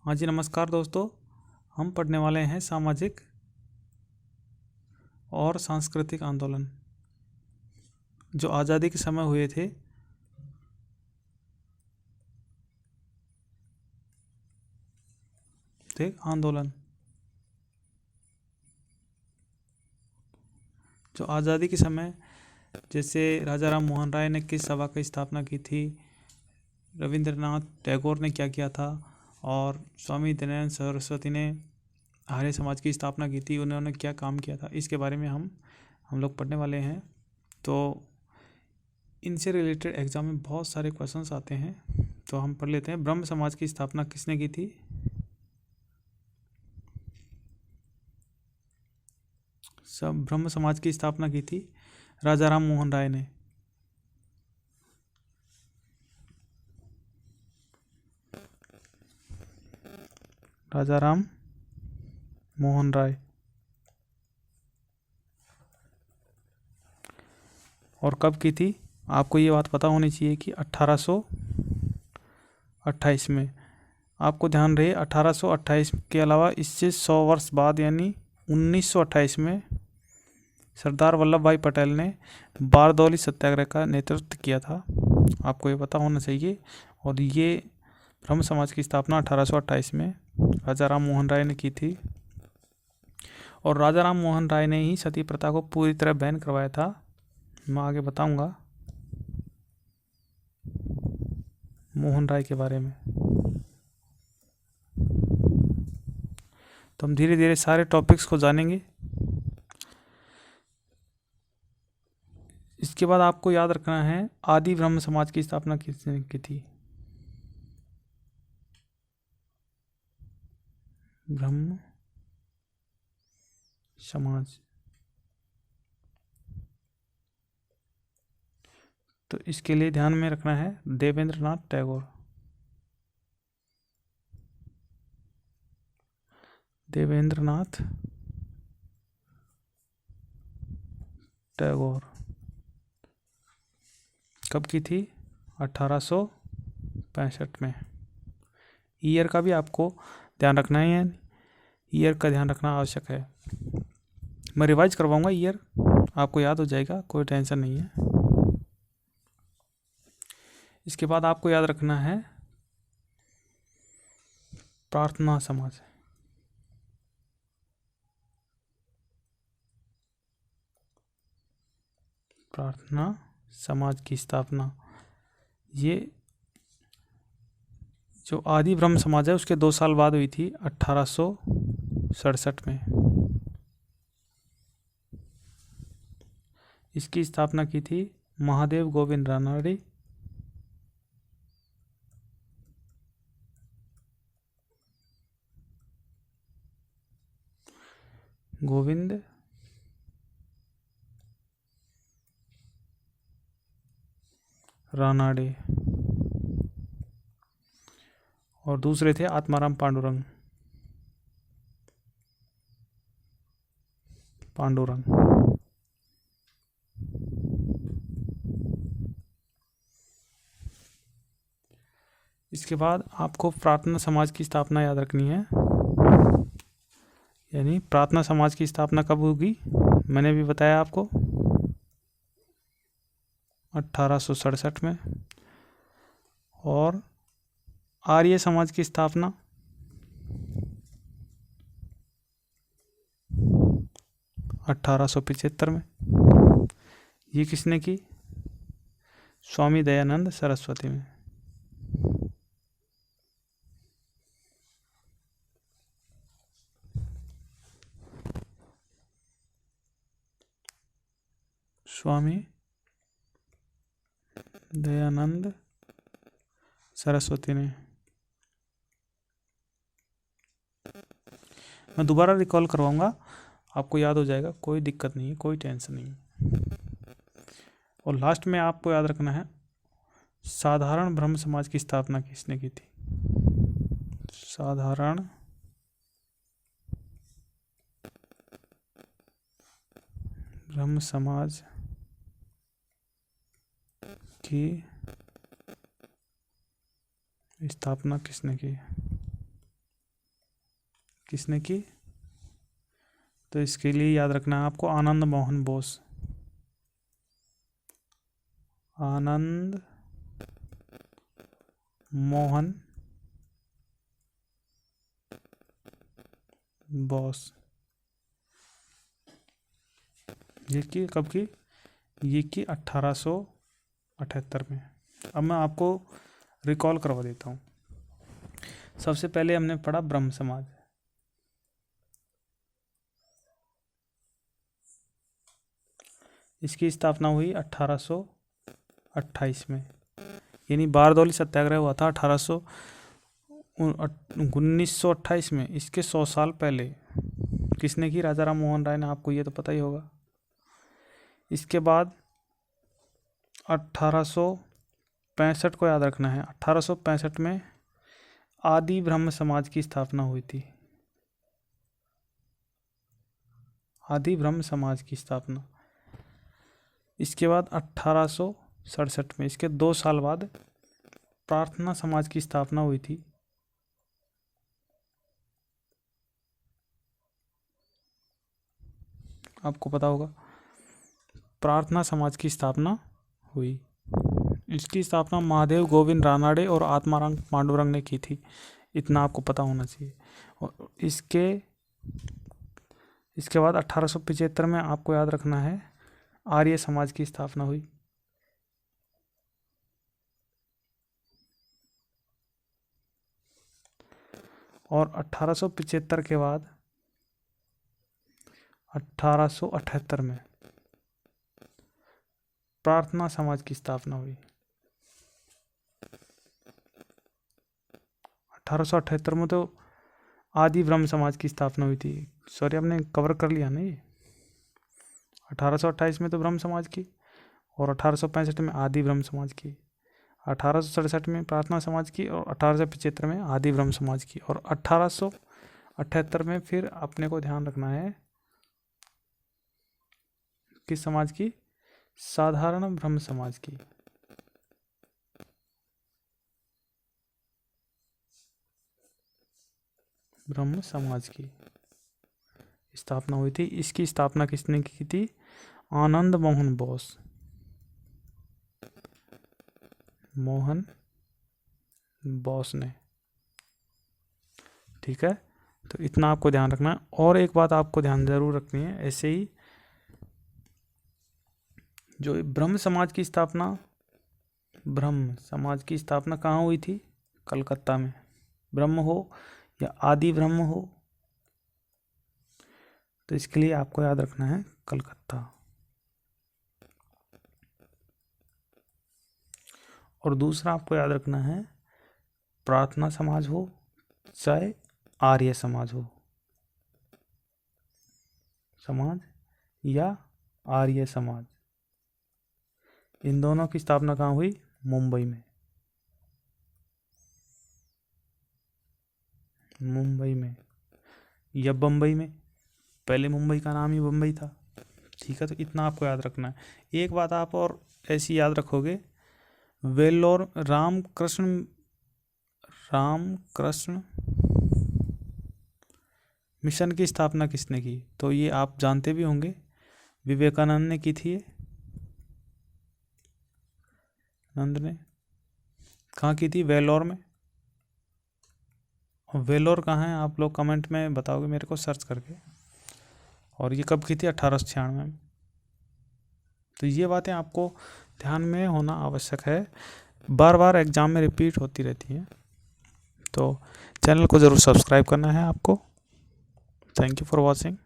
हाँ जी, नमस्कार दोस्तों। हम पढ़ने वाले हैं सामाजिक और सांस्कृतिक आंदोलन जो आज़ादी के समय हुए थे। आंदोलन जो आज़ादी के समय, जैसे राजा राम मोहन राय ने किस सभा की स्थापना की थी, रविंद्रनाथ टैगोर ने क्या किया था, और स्वामी दयानंद सरस्वती ने आर्य समाज की स्थापना की थी, उन्होंने क्या काम किया था, इसके बारे में हम लोग पढ़ने वाले हैं। तो इनसे रिलेटेड एग्जाम में बहुत सारे क्वेश्चंस आते हैं, तो हम पढ़ लेते हैं। ब्रह्म समाज की स्थापना किसने की थी? ब्रह्म समाज की स्थापना की थी राजा राम मोहन राय ने। राजा राम मोहन राय। और कब की थी? आपको ये बात पता होनी चाहिए कि 1828 में। आपको ध्यान रहे 1828 के अलावा इससे 100 वर्ष बाद यानी 1928 में सरदार वल्लभ भाई पटेल ने बारदौली सत्याग्रह का नेतृत्व किया था। आपको ये पता होना चाहिए। और ये ब्रह्म समाज की स्थापना 1828 में राजा राम मोहन राय ने की थी। और राजा राम मोहन राय ने ही सती प्रथा को पूरी तरह बैन करवाया था। मैं आगे बताऊंगा मोहन राय के बारे में। तो हम धीरे धीरे सारे टॉपिक्स को जानेंगे। इसके बाद आपको याद रखना है आदि ब्रह्म समाज की स्थापना किसने की थी? ब्रह्म समाज। तो इसके लिए ध्यान में रखना है देवेंद्रनाथ टैगोर। देवेंद्रनाथ टैगोर। कब की थी? 1865 में। ईयर का भी आपको ध्यान रखना है, ईयर का ध्यान रखना आवश्यक है। मैं रिवाइज करवाऊंगा, ईयर आपको याद हो जाएगा, कोई टेंशन नहीं है। इसके बाद आपको याद रखना है प्रार्थना समाज। प्रार्थना समाज की स्थापना, ये जो आदि ब्रह्म समाज है उसके 2 साल बाद हुई थी 1867 में। इसकी स्थापना की थी महादेव गोविंद रानड़े। गोविंद रानाडे। और दूसरे थे आत्माराम पांडुरंग। इसके बाद आपको प्रार्थना समाज की स्थापना याद रखनी है। यानी प्रार्थना समाज की स्थापना कब होगी? मैंने भी बताया आपको 1867 में। और आर्य समाज की स्थापना 1875 में। ये किसने की? स्वामी दयानंद सरस्वती में। स्वामी दयानंद सरस्वती ने। मैं दोबारा रिकॉल करवाऊंगा, आपको याद हो जाएगा, कोई दिक्कत नहीं है, कोई टेंशन नहीं है। और लास्ट में आपको याद रखना है साधारण ब्रह्म समाज की स्थापना किसने की थी? साधारण ब्रह्म समाज की स्थापना किसने की? किसने की? तो इसके लिए याद रखना है आपको आनंद मोहन बोस। आनंद मोहन बोस। ये की कब की? ये की 1878 में। अब मैं आपको रिकॉल करवा देता हूँ। सबसे पहले हमने पढ़ा ब्रह्म समाज। इसकी स्थापना हुई 1828 में, यानी बारदौली सत्याग्रह हुआ था 1928 में। इसके 100 साल पहले किसने की? राजा राम मोहन राय ने। आपको ये तो पता ही होगा। इसके बाद 1865 को याद रखना है। 1865 में आदि ब्रह्म समाज की स्थापना हुई थी। आदि ब्रह्म समाज की स्थापना। इसके बाद 1867 में, इसके 2 साल बाद प्रार्थना समाज की स्थापना हुई थी। आपको पता होगा प्रार्थना समाज की स्थापना हुई। इसकी स्थापना महादेव गोविंद रानाडे और आत्माराम पांडुरंग ने की थी। इतना आपको पता होना चाहिए। और इसके बाद 1875 में आपको याद रखना है आर्य समाज की स्थापना हुई। और 1875 के बाद 1878 में प्रार्थना समाज की स्थापना हुई। 1878 में तो आदि ब्रह्म समाज की स्थापना हुई थी। सॉरी, आपने कवर कर लिया ना ये। 1828 में तो ब्रह्म समाज की, और 1865 में आदि ब्रह्म समाज की, 1867 में प्रार्थना समाज की, और 1875 में आदि ब्रह्म समाज की, और 1878 में फिर अपने को ध्यान रखना है किस समाज की? साधारण ब्रह्म समाज की। ब्रह्म समाज की स्थापना हुई थी। इसकी स्थापना किसने की थी? आनंद मोहन बोस। मोहन बोस ने। ठीक है, तो इतना आपको ध्यान रखना है। और एक बात आपको ध्यान जरूर रखनी है, ऐसे ही जो ब्रह्म समाज की स्थापना कहाँ हुई थी? कलकत्ता में। ब्रह्म हो या आदि ब्रह्म हो, तो इसके लिए आपको याद रखना है कलकत्ता। और दूसरा आपको याद रखना है प्रार्थना समाज हो चाहे आर्य समाज हो, समाज या आर्य समाज, इन दोनों की स्थापना कहाँ हुई? मुंबई में। मुंबई में या बम्बई में। पहले मुंबई का नाम ही बम्बई था। ठीक है, तो इतना आपको याद रखना है। एक बात आप और ऐसी याद रखोगे, वेल्लोर रामकृष्ण मिशन की स्थापना किसने की? तो ये आप जानते भी होंगे, विवेकानंद ने की थी। ये नंद ने कहाँ की थी? वेल्लोर में। वेल्लोर कहाँ है? आप लोग कमेंट में बताओगे मेरे को सर्च करके। और ये कब की थी? 1896 में। तो ये बातें आपको ध्यान में होना आवश्यक है, बार बार एग्जाम में रिपीट होती रहती हैं। तो चैनल को ज़रूर सब्सक्राइब करना है आपको। Thank you for watching.